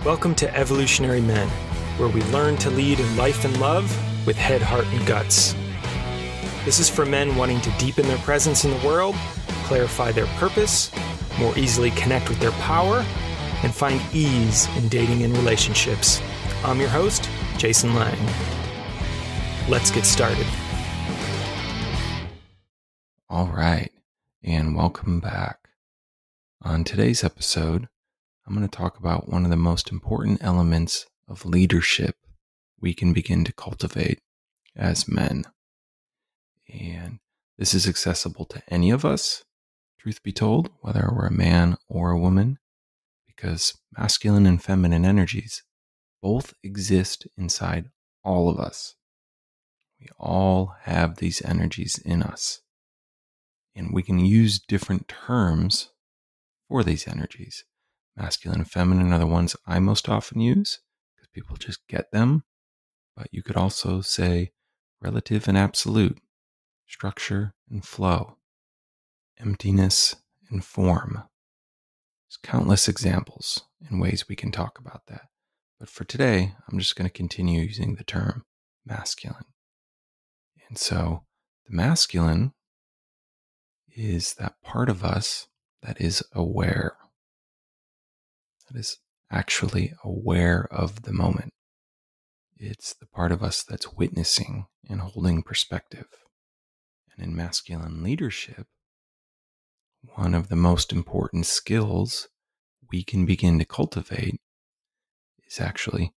Welcome to Evolutionary Men, where we learn to lead in life and love with head, heart, and guts. This is for men wanting to deepen their presence in the world, clarify their purpose, more easily connect with their power, and find ease in dating and relationships. I'm your host, Jason Lang. Let's get started. All right, and welcome back. On today's episode, I'm going to talk about one of the most important elements of leadership we can begin to cultivate as men. And this is accessible to any of us, truth be told, whether we're a man or a woman, because masculine and feminine energies both exist inside all of us. We all have these energies in us. And we can use different terms for these energies. Masculine and feminine are the ones I most often use because people just get them. But you could also say relative and absolute, structure and flow, emptiness and form. There's countless examples and ways we can talk about that. But for today, I'm just going to continue using the term masculine. And so the masculine is that part of us that is aware. That is actually aware of the moment. It's the part of us that's witnessing and holding perspective. And in masculine leadership, one of the most important skills we can begin to cultivate is actually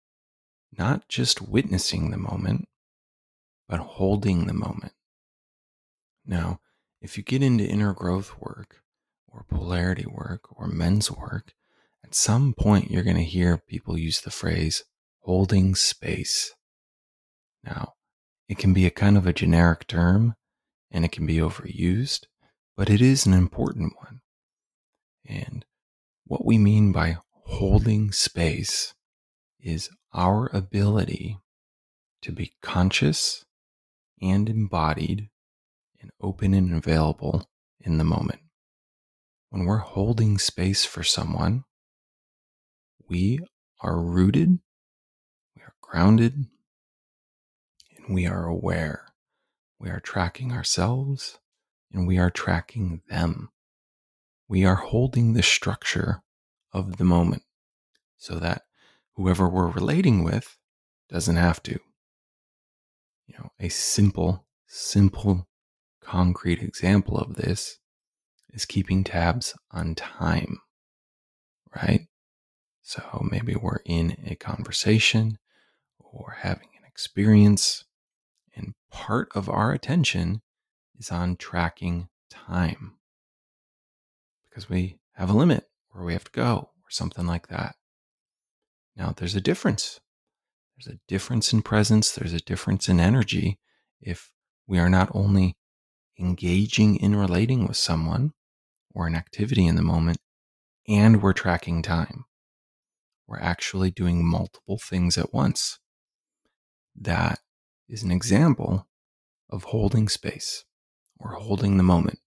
not just witnessing the moment, but holding the moment. Now, if you get into inner growth work or polarity work or men's work, at some point you're going to hear people use the phrase holding space. Now, it can be a kind of a generic term and it can be overused, but it is an important one. And what we mean by holding space is our ability to be conscious and embodied and open and available in the moment. When we're holding space for someone, we are rooted, we are grounded, and we are aware. We are tracking ourselves and we are tracking them. We are holding the structure of the moment so that whoever we're relating with doesn't have to. A simple, concrete example of this is keeping tabs on time, right? So maybe we're in a conversation or having an experience, and part of our attention is on tracking time because we have a limit where we have to go or something like that. Now, there's a difference. There's a difference in presence. There's a difference in energy if we are not only engaging in relating with someone or an activity in the moment, and we're tracking time. We're actually doing multiple things at once. That is an example of holding space or holding the moment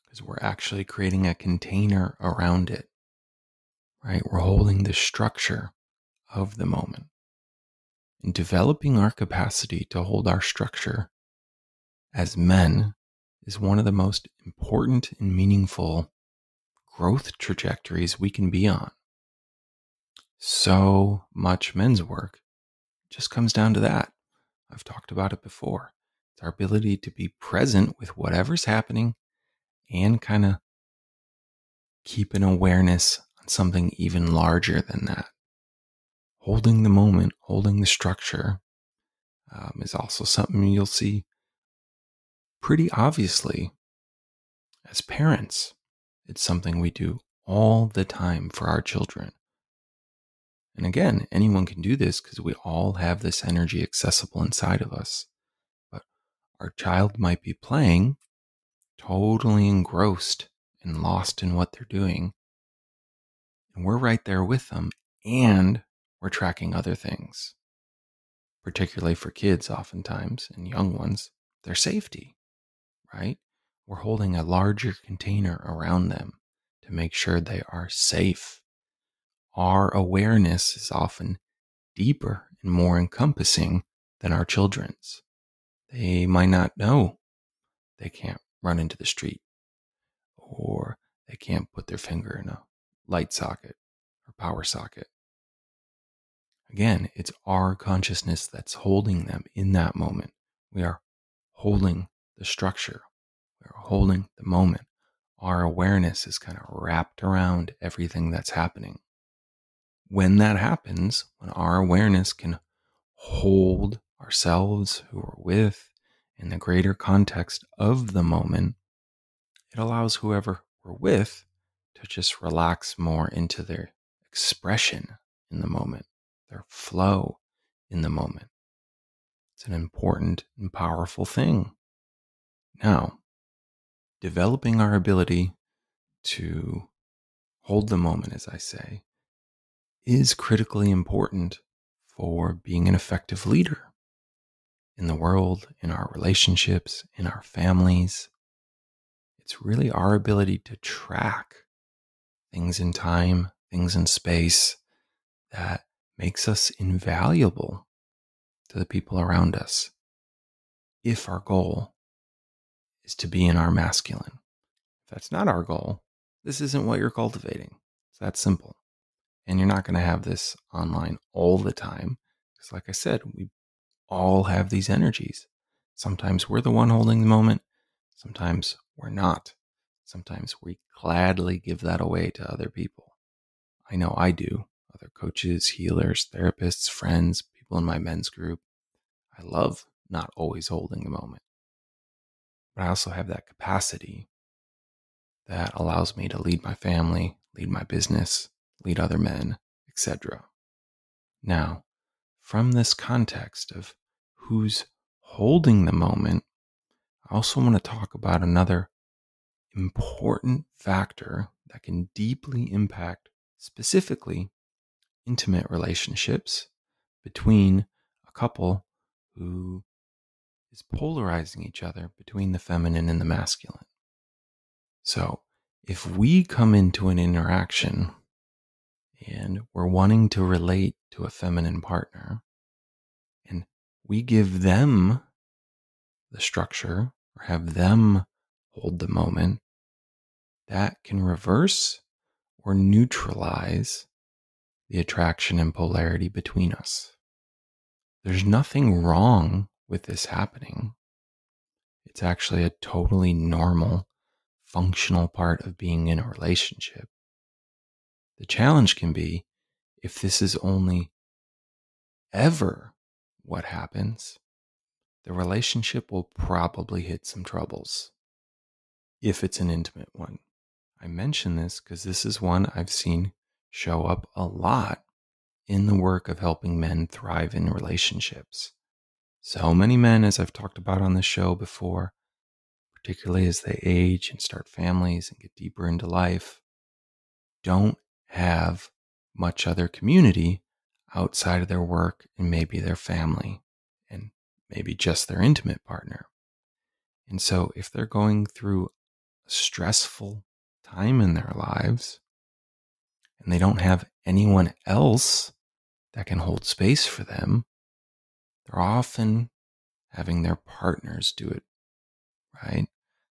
because we're actually creating a container around it, right? We're holding the structure of the moment. And developing our capacity to hold our structure as men is one of the most important and meaningful growth trajectories we can be on. So much men's work just comes down to that. I've talked about it before. It's our ability to be present with whatever's happening and kind of keep an awareness on something even larger than that. Holding the moment, holding the structure is also something you'll see pretty obviously as parents. It's something we do all the time for our children. And again, anyone can do this because we all have this energy accessible inside of us. But our child might be playing, totally engrossed and lost in what they're doing. And we're right there with them, and we're tracking other things. Particularly for kids oftentimes, and young ones, their safety, right? We're holding a larger container around them to make sure they are safe. our awareness is often deeper and more encompassing than our children's. They might not know they can't run into the street, or they can't put their finger in a light socket or power socket. Again, it's our consciousness that's holding them in that moment. We are holding the structure. We're holding the moment. Our awareness is kind of wrapped around everything that's happening. When that happens, when our awareness can hold ourselves, who we're with, in the greater context of the moment, it allows whoever we're with to just relax more into their expression in the moment, their flow in the moment. It's an important and powerful thing. Now, developing our ability to hold the moment, as I say, is critically important for being an effective leader in the world, in our relationships, in our families. It's really our ability to track things in time, things in space that makes us invaluable to the people around us if our goal is to be in our masculine. If that's not our goal, this isn't what you're cultivating. It's that simple. And you're not going to have this online all the time. Because like I said, we all have these energies. Sometimes we're the one holding the moment. Sometimes we're not. Sometimes we gladly give that away to other people. I know I do. Other coaches, healers, therapists, friends, people in my men's group. I love not always holding the moment. But I also have that capacity that allows me to lead my family, lead my business, lead other men, etc. Now, from this context of who's holding the moment, I also want to talk about another important factor that can deeply impact specifically intimate relationships between a couple who is polarizing each other between the feminine and the masculine. So, if we come into an interaction and we're wanting to relate to a feminine partner, and we give them the structure or have them hold the moment, that can reverse or neutralize the attraction and polarity between us. There's nothing wrong with this happening. It's actually a totally normal, functional part of being in a relationship. The challenge can be if this is only ever what happens, the relationship will probably hit some troubles if it's an intimate one. I mention this because this is one I've seen show up a lot in the work of helping men thrive in relationships. So many men, as I've talked about on this show before, particularly as they age and start families and get deeper into life, don't have much other community outside of their work and maybe their family and maybe just their intimate partner. And so if they're going through a stressful time in their lives and they don't have anyone else that can hold space for them, they're often having their partners do it, right?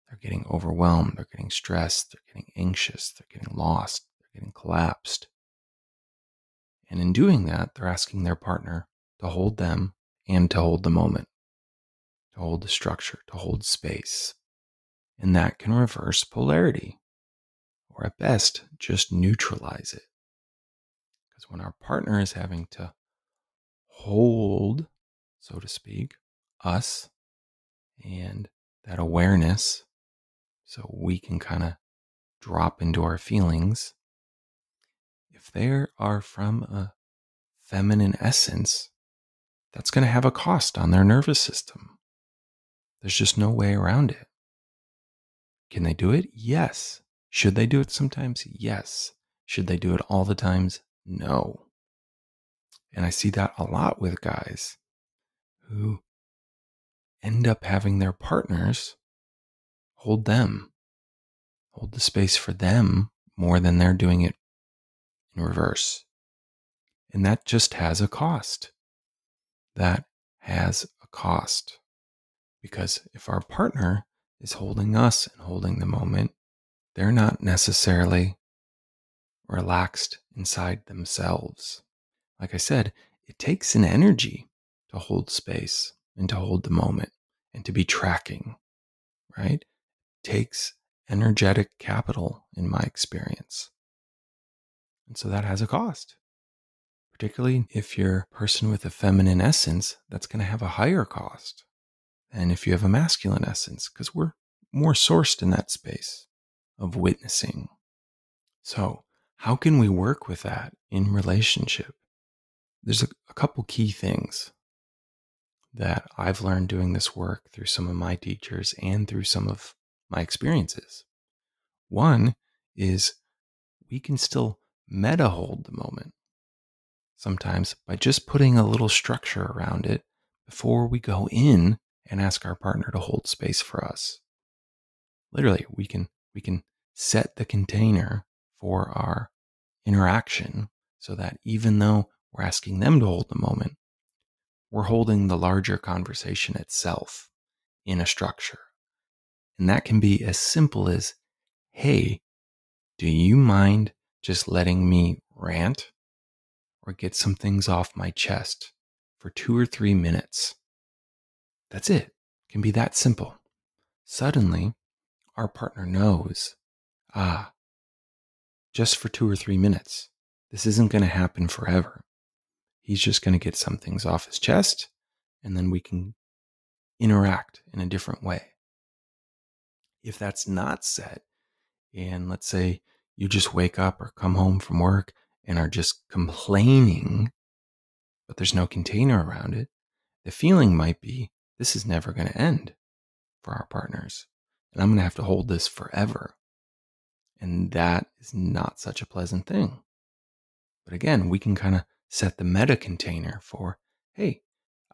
They're getting overwhelmed, they're getting stressed, they're getting anxious, they're getting lost, they're getting collapsed. And in doing that, they're asking their partner to hold them and to hold the moment, to hold the structure, to hold space. And that can reverse polarity, or at best, just neutralize it. Because when our partner is having to hold, so to speak, us and that awareness, so we can kind of drop into our feelings, if they are from a feminine essence, that's going to have a cost on their nervous system. There's just no way around it. Can they do it? Yes. Should they do it sometimes? Yes. Should they do it all the times? No. And I see that a lot with guys who end up having their partners hold them, hold the space for them more than they're doing it in reverse. And that just has a cost. That has a cost. Because if our partner is holding us and holding the moment, they're not necessarily relaxed inside themselves. Like I said, it takes an energy to hold space and to hold the moment and to be tracking, right? It takes energetic capital in my experience. And so that has a cost. Particularly if you're a person with a feminine essence, that's going to have a higher cost than if you have a masculine essence, because we're more sourced in that space of witnessing. So, how can we work with that in relationship? There's a couple key things that I've learned doing this work through some of my teachers and through some of my experiences. One is we can still meta hold the moment sometimes by just putting a little structure around it before we go in and ask our partner to hold space for us. Literally, we can set the container for our interaction so that even though we're asking them to hold the moment, we're holding the larger conversation itself in a structure. And that can be as simple as, hey, do you mind just letting me rant or get some things off my chest for 2 or 3 minutes? That's it. It can be that simple. Suddenly, our partner knows, just for 2 or 3 minutes. This isn't going to happen forever. He's just going to get some things off his chest, and then we can interact in a different way. If that's not set, and let's say you just wake up or come home from work and are just complaining, but there's no container around it, the feeling might be, this is never going to end for our partners. And I'm going to have to hold this forever. And that is not such a pleasant thing. But again, we can kind of set the meta container for, hey,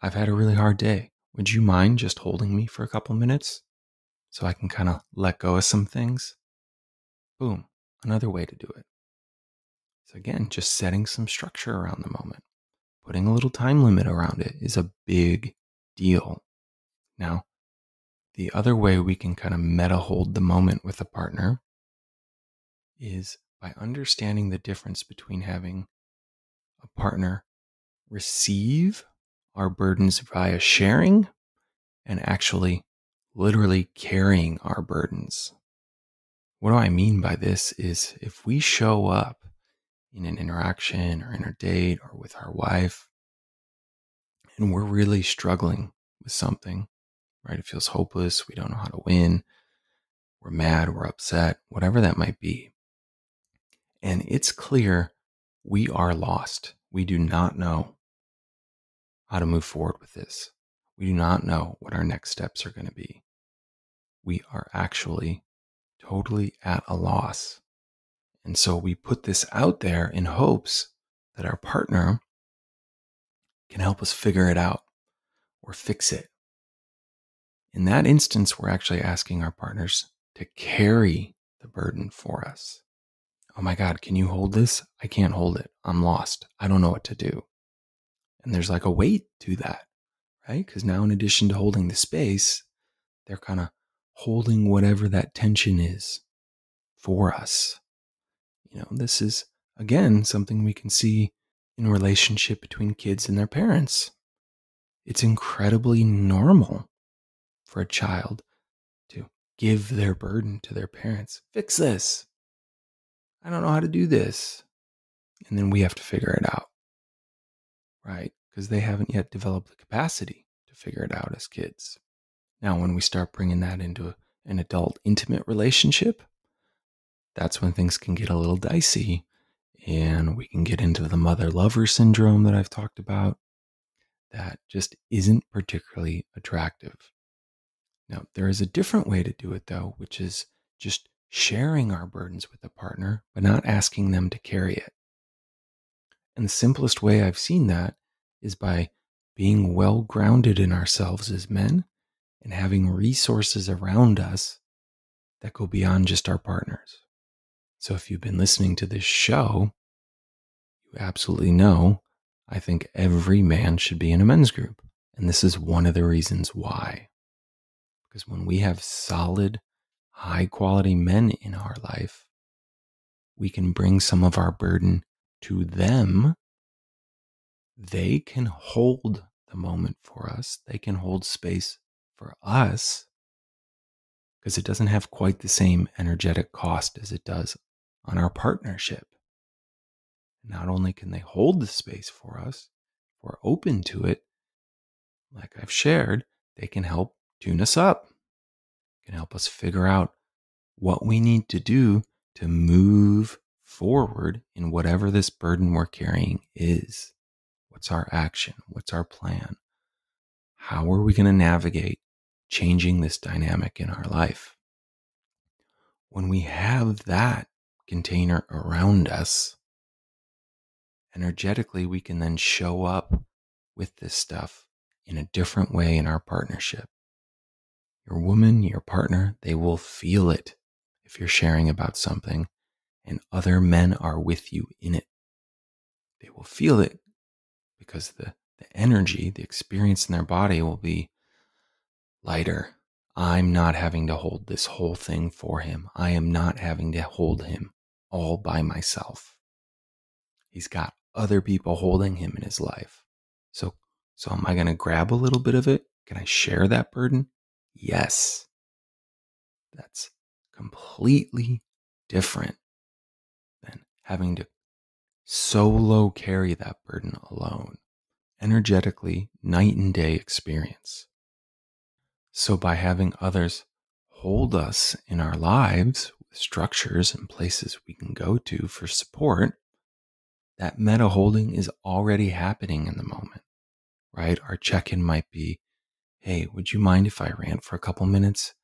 I've had a really hard day. Would you mind just holding me for a couple minutes so I can kind of let go of some things? Boom, another way to do it. So again, just setting some structure around the moment. Putting a little time limit around it is a big deal. Now, the other way we can kind of meta hold the moment with a partner is by understanding the difference between having a partner receive our burdens via sharing and actually literally carrying our burdens. What do I mean by this is if we show up in an interaction or in a date or with our wife and we're really struggling with something, right? It feels hopeless. We don't know how to win. We're mad. We're upset, whatever that might be. And it's clear we are lost. We do not know how to move forward with this. We do not know what our next steps are going to be. We are actually totally at a loss. And so we put this out there in hopes that our partner can help us figure it out or fix it. In that instance, we're actually asking our partners to carry the burden for us. Oh my God, can you hold this? I can't hold it. I'm lost. I don't know what to do. And there's like a weight to that, right? Because now in addition to holding the space, they're kind of holding whatever that tension is for us. This is, again, something we can see in a relationship between kids and their parents. It's incredibly normal for a child to give their burden to their parents. Fix this. I don't know how to do this. And then we have to figure it out, right? Because they haven't yet developed the capacity to figure it out as kids. Now, when we start bringing that into an adult intimate relationship, that's when things can get a little dicey and we can get into the mother-lover syndrome that I've talked about. That just isn't particularly attractive. Now, there is a different way to do it, though, which is just sharing our burdens with the partner, but not asking them to carry it. And the simplest way I've seen that is by being well grounded in ourselves as men and having resources around us that go beyond just our partners. So if you've been listening to this show, you absolutely know I think every man should be in a men's group. And this is one of the reasons why. Because when we have solid, high quality men in our life, we can bring some of our burden to them. They can hold the moment for us. They can hold space for us because it doesn't have quite the same energetic cost as it does on our partnership. Not only can they hold the space for us, if we're open to it, like I've shared, they can help tune us up, can help us figure out what we need to do to move forward in whatever this burden we're carrying is. What's our action? What's our plan? How are we going to navigate changing this dynamic in our life? When we have that container around us, energetically, we can then show up with this stuff in a different way in our partnership. Your woman, your partner, they will feel it if you're sharing about something and other men are with you in it. They will feel it because the energy, the experience in their body will be lighter. I'm not having to hold this whole thing for him. I am not having to hold him all by myself. He's got other people holding him in his life. So am I going to grab a little bit of it? Can I share that burden? Yes. That's completely different than having to solo carry that burden alone. Energetically, night and day experience. So by having others hold us in our lives with structures and places we can go to for support, that meta holding is already happening in the moment, right? Our check-in might be, hey, would you mind if I rant for a couple minutes?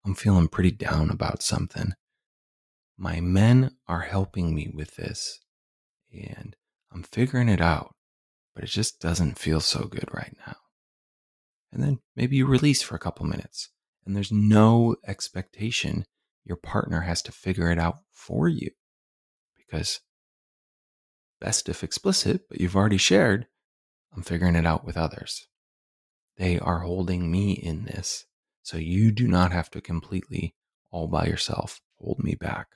I'm feeling pretty down about something. My men are helping me with this and I'm figuring it out, but it just doesn't feel so good right now. And then maybe you release for a couple minutes and there's no expectation your partner has to figure it out for you because best if explicit, but you've already shared, I'm figuring it out with others. They are holding me in this, so you do not have to completely all by yourself hold me back.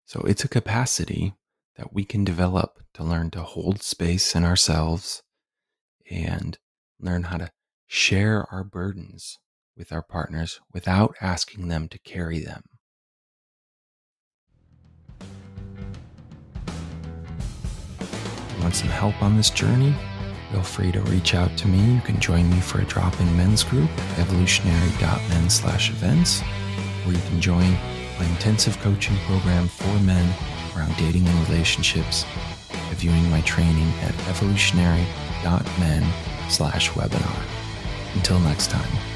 So it's a capacity that we can develop to learn to hold space in ourselves and learn how to share our burdens with our partners without asking them to carry them. Want some help on this journey? Feel free to reach out to me. You can join me for a drop-in men's group at evolutionary.men/events, or you can join my intensive coaching program for men around dating and relationships by viewing my training at evolutionary.men/webinar. Until next time.